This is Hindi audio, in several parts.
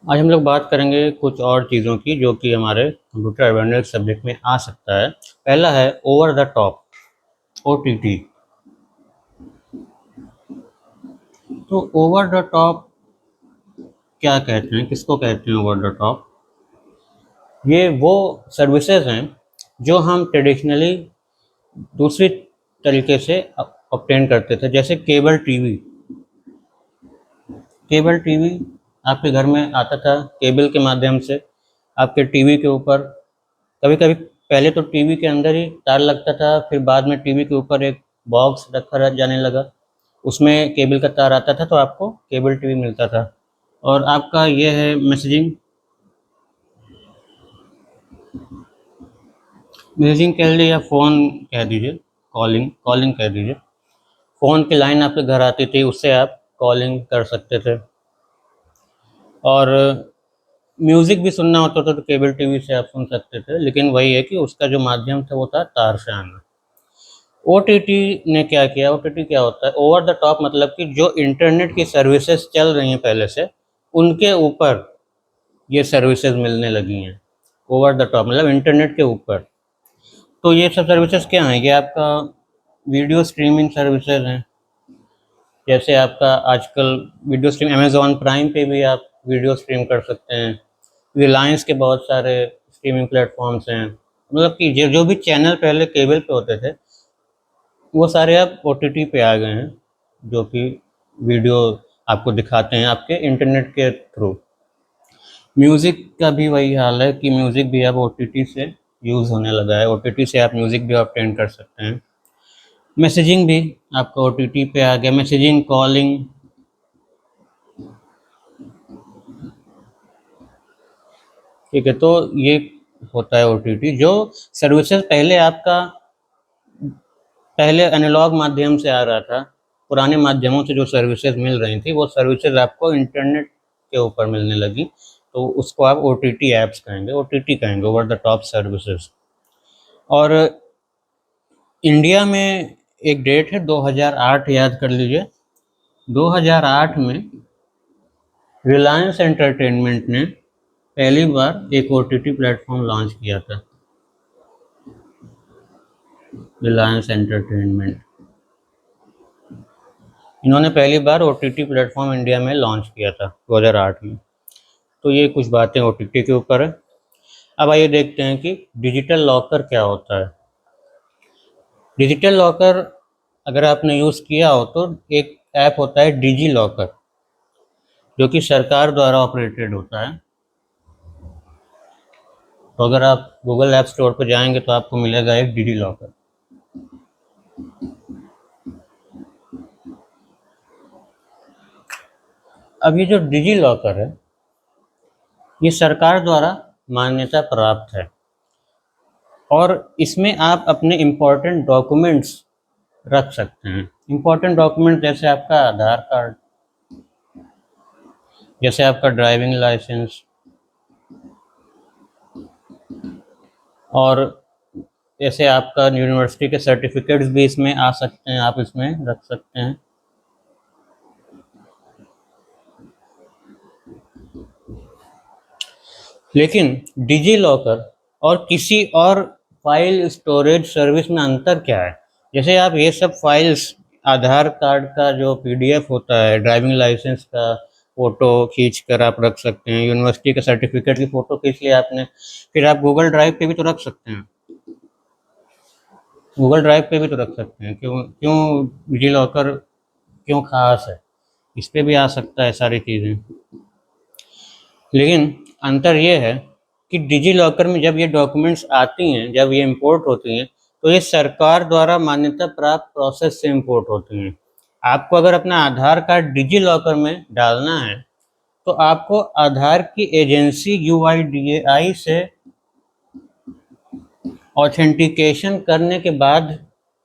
आज हम लोग बात करेंगे कुछ और चीज़ों की जो कि हमारे कंप्यूटर अवेयरनेस सब्जेक्ट में आ सकता है। पहला है ओवर द टॉप, ओटीटी। तो ओवर द टॉप क्या कहते हैं, किसको कहते हैं ओवर द टॉप? ये वो सर्विसेज हैं जो हम ट्रेडिशनली दूसरी तरीके से ऑब्टेन करते थे, जैसे केबल टीवी। केबल टीवी आपके घर में आता था केबल के माध्यम से। आपके टीवी के ऊपर कभी कभी, पहले तो टीवी के अंदर ही तार लगता था, फिर बाद में टीवी के ऊपर एक बॉक्स रखा जाने लगा, उसमें केबल का तार आता था तो आपको केबल टीवी मिलता था। और आपका ये है मैसेजिंग। मैसेजिंग कह लीजिए या फ़ोन कह दीजिए, कॉलिंग कॉलिंग कह दीजिए। फ़ोन की लाइन आपके घर आती थी, उससे आप कॉलिंग कर सकते थे। और म्यूज़िक भी सुनना होता था तो केबल टीवी से आप सुन सकते थे, लेकिन वही है कि उसका जो माध्यम था वो था तार से आना। ओटीटी ने क्या किया? ओटीटी क्या होता है? ओवर द टॉप मतलब कि जो इंटरनेट की सर्विसेज चल रही हैं पहले से, उनके ऊपर ये सर्विसेज मिलने लगी हैं। ओवर द टॉप मतलब इंटरनेट के ऊपर। तो ये सब सर्विसेज क्या हैं? ये आपका वीडियो स्ट्रीमिंग सर्विसेज हैं। जैसे आपका आजकल वीडियो स्ट्रीम अमेज़न प्राइम पे भी आप वीडियो स्ट्रीम कर सकते हैं। रिलायंस के बहुत सारे स्ट्रीमिंग प्लेटफॉर्म्स हैं। मतलब कि जो जो भी चैनल पहले केबल पे होते थे, वो सारे अब ओटीटी पे आ गए हैं, जो कि वीडियो आपको दिखाते हैं आपके इंटरनेट के थ्रू। म्यूज़िक का भी वही हाल है कि म्यूज़िक भी अब ओटीटी से यूज़ होने लगा है। ओटीटी से आप म्यूज़िक भी ऑब्टेन कर सकते हैं। मैसेजिंग भी आपका ओटीटी पे आ गया, मैसेजिंग, कॉलिंग। ठीक है, तो ये होता है ओटीटी। जो सर्विसेज पहले आपका पहले एनालॉग माध्यम से आ रहा था, पुराने माध्यमों से जो सर्विसेज मिल रही थी, वो सर्विसेज आपको इंटरनेट के ऊपर मिलने लगी। तो उसको आप ओटीटी ऐप्स कहेंगे, ओटीटी कहेंगे, ओवर द टॉप सर्विसेज। और इंडिया में एक डेट है 2008, याद कर लीजिए। 2008 में रिलायंस एंटरटेनमेंट ने पहली बार एक ओटीटी प्लेटफॉर्म लॉन्च किया था। रिलायंस एंटरटेनमेंट, इन्होंने पहली बार ओटीटी प्लेटफॉर्म इंडिया में लॉन्च किया था 2008 में। तो ये कुछ बातें ओटीटी के ऊपर है। अब आइए देखते हैं कि डिजिटल लॉकर क्या होता है। डिजिटल लॉकर अगर आपने यूज़ किया हो तो एक ऐप होता है डिजी लॉकर, जो कि सरकार द्वारा ऑपरेटेड होता है। तो अगर आप गूगल ऐप स्टोर पर जाएंगे तो आपको मिलेगा एक डिजी लॉकर। अब ये जो डिजी लॉकर है, ये सरकार द्वारा मान्यता प्राप्त है, और इसमें आप अपने इम्पोर्टेंट डॉक्यूमेंट्स रख सकते हैं। इम्पोर्टेंट डॉक्यूमेंट जैसे आपका आधार कार्ड, जैसे आपका ड्राइविंग लाइसेंस, और जैसे आपका यूनिवर्सिटी के सर्टिफिकेट्स भी इसमें आ सकते हैं, आप इसमें रख सकते हैं। लेकिन डिजी लॉकर और किसी और फाइल स्टोरेज सर्विस में अंतर क्या है? जैसे आप ये सब फाइल्स, आधार कार्ड का जो पीडीएफ होता है, ड्राइविंग लाइसेंस का फ़ोटो खींच कर आप रख सकते हैं, यूनिवर्सिटी के सर्टिफिकेट की फ़ोटो खींच लिया आपने, फिर आप गूगल ड्राइव पे भी तो रख सकते हैं। गूगल ड्राइव पे भी तो रख सकते हैं। क्यों क्यों डिजी लॉकर क्यों खास है? इस पे भी आ सकता है सारी चीज़ें। लेकिन अंतर ये है कि डिजी लॉकर में जब ये डॉक्यूमेंट्स आती हैं, जब ये इंपोर्ट होती हैं, तो ये सरकार द्वारा मान्यता प्राप्त प्रोसेस से इंपोर्ट होती हैं। आपको अगर अपना आधार कार्ड डिजी लॉकर में डालना है, तो आपको आधार की एजेंसी यूआईडीएआई से ऑथेंटिकेशन करने के बाद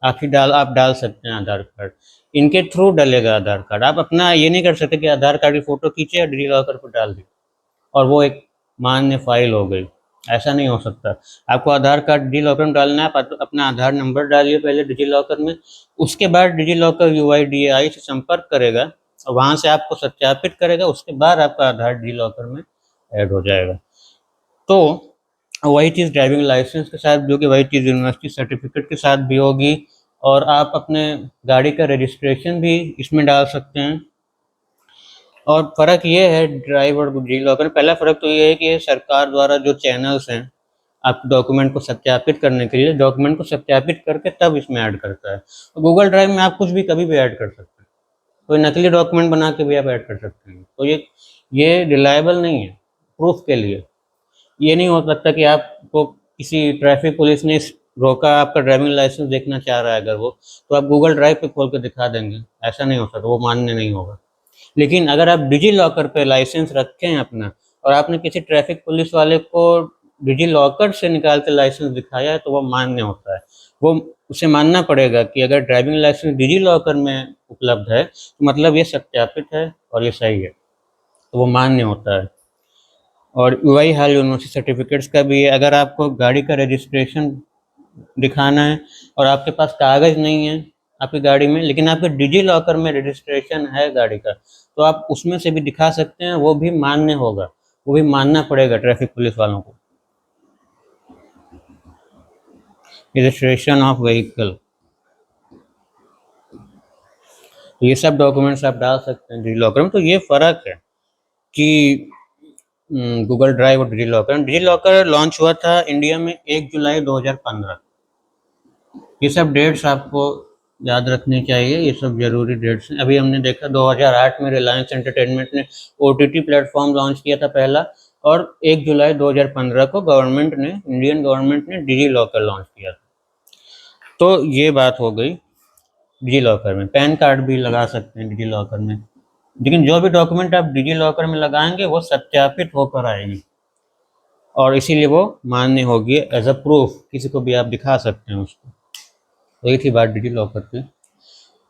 आप डाल सकते हैं आधार कार्ड। इनके थ्रू डलेगा आधार कार्ड। आप अपना ये नहीं कर सकते कि आधार कार्ड की फ़ोटो खींचे और डिजी लॉकर पर डाल दें और वो एक मान्य फाइल हो गई। ऐसा नहीं हो सकता। आपको आधार कार्ड डिजी लॉकर में डालना है, आप अपना आधार नंबर डालिए पहले डिजी लॉकर में, उसके बाद डिजी लॉकर यूआईडीएआई से संपर्क करेगा और वहाँ से आपको सत्यापित करेगा, उसके बाद आपका आधार डिजी लॉकर में ऐड हो जाएगा। तो वही चीज़ ड्राइविंग लाइसेंस के साथ भी होगी, वही चीज़ यूनिवर्सिटी सर्टिफिकेट के साथ भी होगी, और आप अपने गाड़ी का रजिस्ट्रेशन भी इसमें डाल सकते हैं। और फ़र्क ये है ड्राइव और डिजी लॉकर में, पहला फ़र्क तो ये है कि ये सरकार द्वारा जो चैनल्स हैं आपके डॉक्यूमेंट को सत्यापित करने के लिए, डॉक्यूमेंट को सत्यापित करके तब इसमें ऐड करता है। गूगल ड्राइव में आप कुछ भी कभी भी ऐड कर सकते हैं, कोई नकली डॉक्यूमेंट बना के भी आप ऐड कर सकते हैं। तो ये रिलायबल नहीं है प्रूफ के लिए। ये नहीं हो सकता कि आपको किसी ट्रैफिक पुलिस ने रोका, आपका ड्राइविंग लाइसेंस देखना चाह रहा है अगर वो, तो आप गूगल ड्राइव पे खोल के दिखा देंगे, ऐसा नहीं हो सकता, वो मान्य नहीं होगा। लेकिन अगर आप डिजी लॉकर पे लाइसेंस रखे हैं अपना, और आपने किसी ट्रैफिक पुलिस वाले को डिजी लॉकर से निकाल के लाइसेंस दिखाया है, तो वो मान्य होता है। वो उसे मानना पड़ेगा कि अगर ड्राइविंग लाइसेंस डिजी लॉकर में उपलब्ध है तो मतलब ये सत्यापित है और ये सही है, तो वो मान्य होता है। और वही हाल यूनिवर्सिटी सर्टिफिकेट्स का भी है। अगर आपको गाड़ी का रजिस्ट्रेशन दिखाना है और आपके पास कागज़ नहीं है आपकी गाड़ी में, लेकिन आपके डिजी लॉकर में रजिस्ट्रेशन है गाड़ी का, तो आप उसमें से भी दिखा सकते हैं, वो भी मान्य होगा, वो भी मानना पड़ेगा ट्रैफिक पुलिस वालों को। रजिस्ट्रेशन ऑफ व्हीकल, ये सब डॉक्यूमेंट्स आप डाल सकते हैं डिजी लॉकर में। तो ये फ़र्क है कि गूगल ड्राइव और डिजी लॉकर लॉन्च हुआ था इंडिया में 1 जुलाई 2015। ये सब डेट्स आपको याद रखनी चाहिए, ये सब ज़रूरी डेट्स हैं। अभी हमने देखा 2008 में रिलायंस एंटरटेनमेंट ने ओटीटी प्लेटफॉर्म लॉन्च किया था पहला, और 1 जुलाई 2015 को इंडियन गवर्नमेंट ने डिजी लॉकर लॉन्च किया था। तो ये बात हो गई डिजी लॉकर में। पैन कार्ड भी लगा सकते हैं डिजी लॉकर में, लेकिन जो भी डॉक्यूमेंट आप डिजी लॉकर में लगाएंगे वो सत्यापित होकर आएगी, और इसीलिए वो मान्य होगी एज अ प्रूफ, किसी को भी आप दिखा सकते हैं उसको। तो ये थी बात डिजी लॉकर की।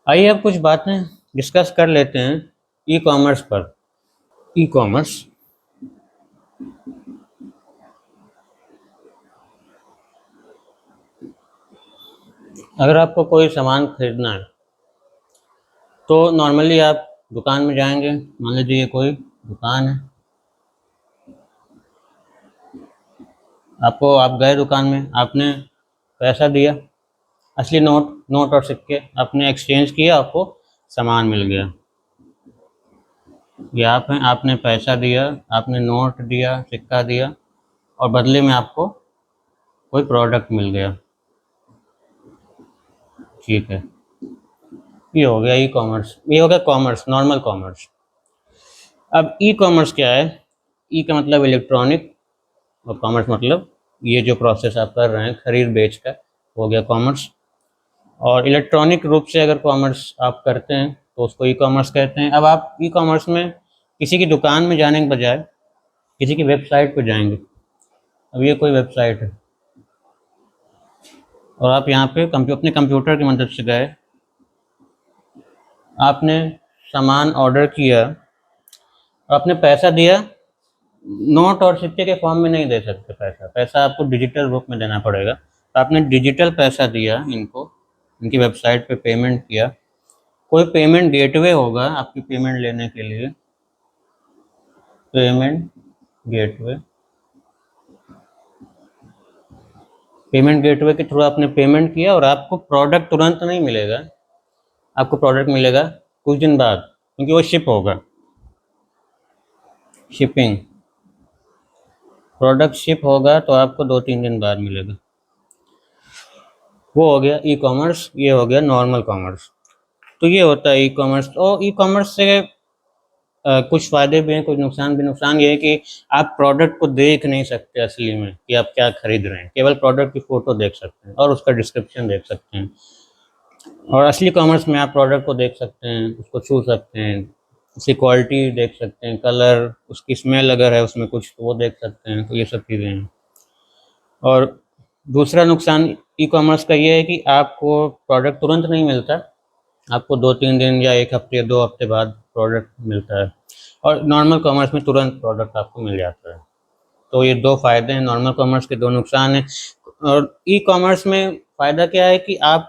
आइए अब कुछ बातें डिस्कस कर लेते हैं ई कॉमर्स पर। ई कॉमर्स, अगर आपको कोई सामान खरीदना है तो नॉर्मली आप दुकान में जाएंगे। मान लीजिए ये कोई दुकान है, आप गए दुकान में, आपने पैसा दिया, असली नोट नोट और सिक्के आपने एक्सचेंज किया, आपको सामान मिल गया। ये आप हैं, आपने पैसा दिया, आपने नोट दिया, सिक्का दिया, और बदले में आपको कोई प्रोडक्ट मिल गया। ठीक है, ये हो गया ई कॉमर्स, ये हो गया कॉमर्स, नॉर्मल कॉमर्स। अब ई कॉमर्स क्या है? ई का मतलब इलेक्ट्रॉनिक, और कॉमर्स मतलब ये जो प्रोसेस आप कर रहे हैं खरीद बेच का, हो गया कॉमर्स। और इलेक्ट्रॉनिक रूप से अगर कॉमर्स आप करते हैं तो उसको ई कॉमर्स कहते हैं। अब आप ई कॉमर्स में किसी की दुकान में जाने के बजाय किसी की वेबसाइट पर जाएंगे। अब ये कोई वेबसाइट है, और आप यहाँ पे अपने कंप्यूटर की मदद से गए, आपने सामान ऑर्डर किया, और आपने पैसा दिया। नोट और सिक्के के फॉर्म में नहीं दे सकते पैसा, पैसा आपको डिजिटल रूप में देना पड़ेगा। तो आपने डिजिटल पैसा दिया इनको, इनकी वेबसाइट पे पेमेंट किया। कोई पेमेंट गेटवे होगा आपकी पेमेंट लेने के लिए, पेमेंट गेटवे, पेमेंट गेटवे के थ्रू आपने पेमेंट किया, और आपको प्रोडक्ट तुरंत नहीं मिलेगा, आपको प्रोडक्ट मिलेगा कुछ दिन बाद, क्योंकि वो शिप होगा, शिपिंग, प्रोडक्ट शिप होगा तो आपको 2-3 दिन बाद मिलेगा। वो हो गया ई कॉमर्स, ये हो गया नॉर्मल कॉमर्स। तो ये होता है ई कॉमर्स। और ई कॉमर्स से कुछ फ़ायदे भी हैं, कुछ नुकसान भी। नुकसान ये है कि आप प्रोडक्ट को देख नहीं सकते असली में कि आप क्या खरीद रहे हैं, केवल प्रोडक्ट की फ़ोटो देख सकते हैं और उसका डिस्क्रिप्शन देख सकते हैं। और असली कॉमर्स में आप प्रोडक्ट को देख सकते हैं, उसको छू सकते हैं, उसकी क्वालिटी देख सकते हैं, कलर, उसकी स्मेल अगर है उसमें कुछ तो वो देख सकते हैं। तो ये सब चीज़ें हैं। और दूसरा नुकसान ई कॉमर्स का ये है कि आपको प्रोडक्ट तुरंत नहीं मिलता, आपको 2-3 दिन या 1 हफ्ते या 2 हफ्ते बाद प्रोडक्ट मिलता है, और नॉर्मल कॉमर्स में तुरंत प्रोडक्ट आपको मिल जाता है। तो ये दो फ़ायदे हैं नॉर्मल कॉमर्स के, दो नुकसान हैं। और ई कॉमर्स में फ़ायदा क्या है कि आप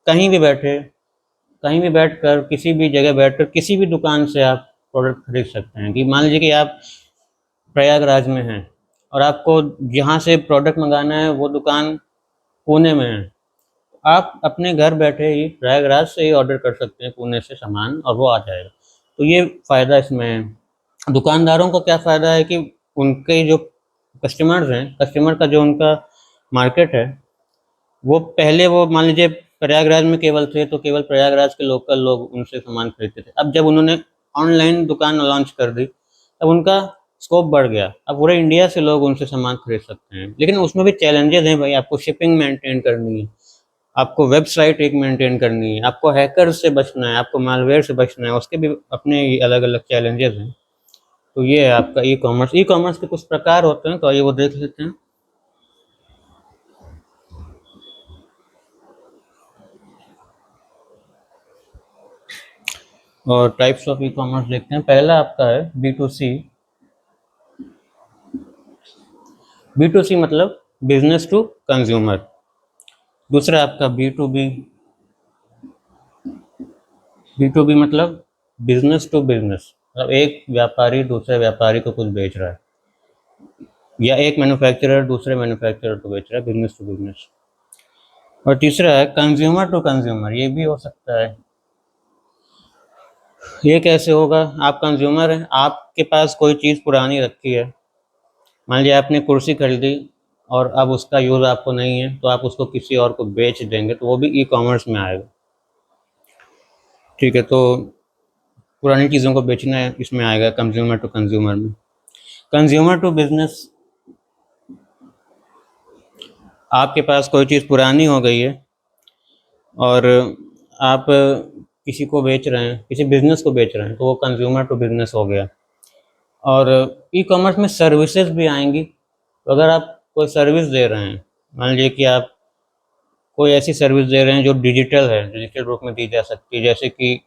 कहीं भी बैठे, कहीं भी बैठकर, किसी भी जगह बैठकर, किसी भी दुकान से आप प्रोडक्ट खरीद सकते हैं। कि मान लीजिए कि आप प्रयागराज में है और आपको जहाँ से प्रोडक्ट मंगाना है वो दुकान पुणे में है, आप अपने घर बैठे ही प्रयागराज से ही ऑर्डर कर सकते हैं पुणे से सामान और वो आ जाएगा। तो ये फ़ायदा इसमें है। दुकानदारों को क्या फ़ायदा है कि उनके जो कस्टमर्स हैं, कस्टमर का जो उनका मार्केट है, वो पहले वो मान लीजिए प्रयागराज में केवल थे तो केवल प्रयागराज के लोकल लोग उनसे सामान खरीदते थे। अब जब उन्होंने ऑनलाइन दुकान लॉन्च कर दी तब उनका स्कोप बढ़ गया, अब पूरे इंडिया से लोग उनसे सामान खरीद सकते हैं। लेकिन उसमें भी चैलेंजेस हैं भाई, आपको शिपिंग मेंटेन करनी है, आपको वेबसाइट एक मेंटेन करनी है, आपको हैकर से बचना है, आपको मालवेयर से बचना है, उसके भी अपने अलग अलग चैलेंजेस हैं। तो ये है आपका ई कॉमर्स। ई कॉमर्स के कुछ प्रकार होते हैं, तो आइए वो देख लेते हैं। और टाइप्स ऑफ ई कॉमर्स देखते हैं। पहला आपका है B to C. B to C मतलब बिजनेस टू कंज्यूमर। दूसरा आपका B to B. B to B मतलब बिजनेस टू बिजनेस, मतलब एक व्यापारी दूसरे व्यापारी को कुछ बेच रहा है, या एक मैन्युफैक्चरर दूसरे मैन्युफैक्चरर को बेच रहा है, बिजनेस टू बिजनेस। और तीसरा है कंज्यूमर टू कंज्यूमर, ये भी हो सकता है। ये कैसे होगा? आप कंज्यूमर हैं, आपके पास कोई चीज़ पुरानी रखी है, मान लीजिए आपने कुर्सी खरीदी और अब उसका यूज़ आपको नहीं है, तो आप उसको किसी और को बेच देंगे, तो वो भी ई कॉमर्स में आएगा। ठीक है, तो पुरानी चीज़ों को बेचना है, इसमें आएगा कंज्यूमर टू कंज्यूमर में। कंज्यूमर टू बिजनेस, आपके पास कोई चीज़ पुरानी हो गई है और आप किसी को बेच रहे हैं, किसी बिजनेस को बेच रहे हैं, तो वो कंज्यूमर टू बिजनेस हो गया। और ई कॉमर्स में सर्विसेज भी आएंगी। तो अगर आप कोई सर्विस दे रहे हैं, मान लीजिए कि आप कोई ऐसी सर्विस दे रहे हैं जो डिजिटल है, डिजिटल रूप में दी जा सकती है, जैसे कि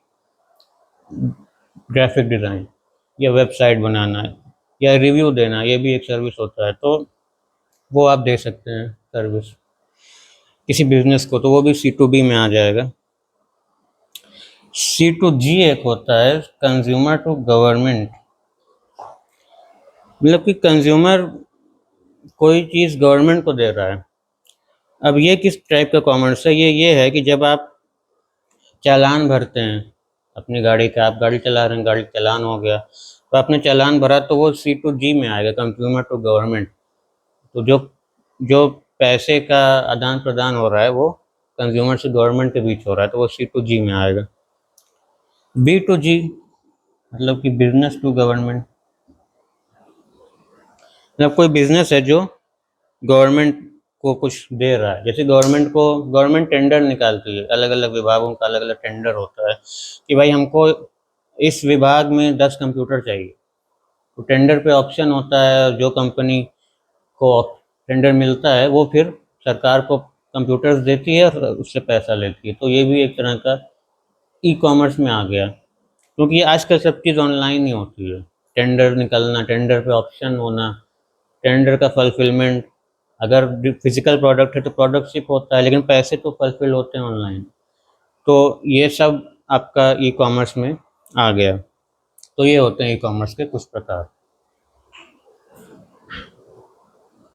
ग्राफिक डिज़ाइन या वेबसाइट बनाना है या रिव्यू देना, ये भी एक सर्विस होता है, तो वो आप दे सकते हैं सर्विस किसी बिजनेस को, तो वो भी सी टू बी में आ जाएगा। सी टू जी एक होता है कंज्यूमर टू गवर्नमेंट, मतलब कि कंज्यूमर कोई चीज़ गवर्नमेंट को दे रहा है। अब ये किस टाइप का कॉमर्स है? ये है कि जब आप चालान भरते हैं अपनी गाड़ी का, आप गाड़ी चला रहे हैं, गाड़ी का चालान हो गया, तो आपने चालान भरा, तो वो सी टू जी में आएगा, कंज्यूमर टू गवर्नमेंट। तो जो जो पैसे का आदान प्रदान हो रहा है वो कंज्यूमर से गवर्नमेंट के बीच हो रहा है, तो वो सी टू जी में आएगा। बी टू जी मतलब कि बिजनेस टू गवर्नमेंट, मतलब कोई बिजनेस है जो गवर्नमेंट को कुछ दे रहा है। जैसे गवर्नमेंट टेंडर निकालती है, अलग अलग विभागों का अलग अलग टेंडर होता है कि भाई हमको इस विभाग में 10 कंप्यूटर चाहिए, तो टेंडर पे ऑप्शन होता है, जो कंपनी को टेंडर मिलता है वो फिर सरकार को कंप्यूटर्स देती है और उससे पैसा लेती है। तो ये भी एक तरह का ई कॉमर्स में आ गया, क्योंकि आजकल सब चीज़ ऑनलाइन ही होती है। टेंडर निकलना, टेंडर पे ऑप्शन होना, टेंडर का फुलफिलमेंट, अगर फिजिकल प्रोडक्ट है तो प्रोडक्ट शिप होता है, लेकिन पैसे तो फुलफिल होते हैं ऑनलाइन। तो ये सब आपका ई कॉमर्स में आ गया। तो ये होते हैं ई कॉमर्स के कुछ प्रकार।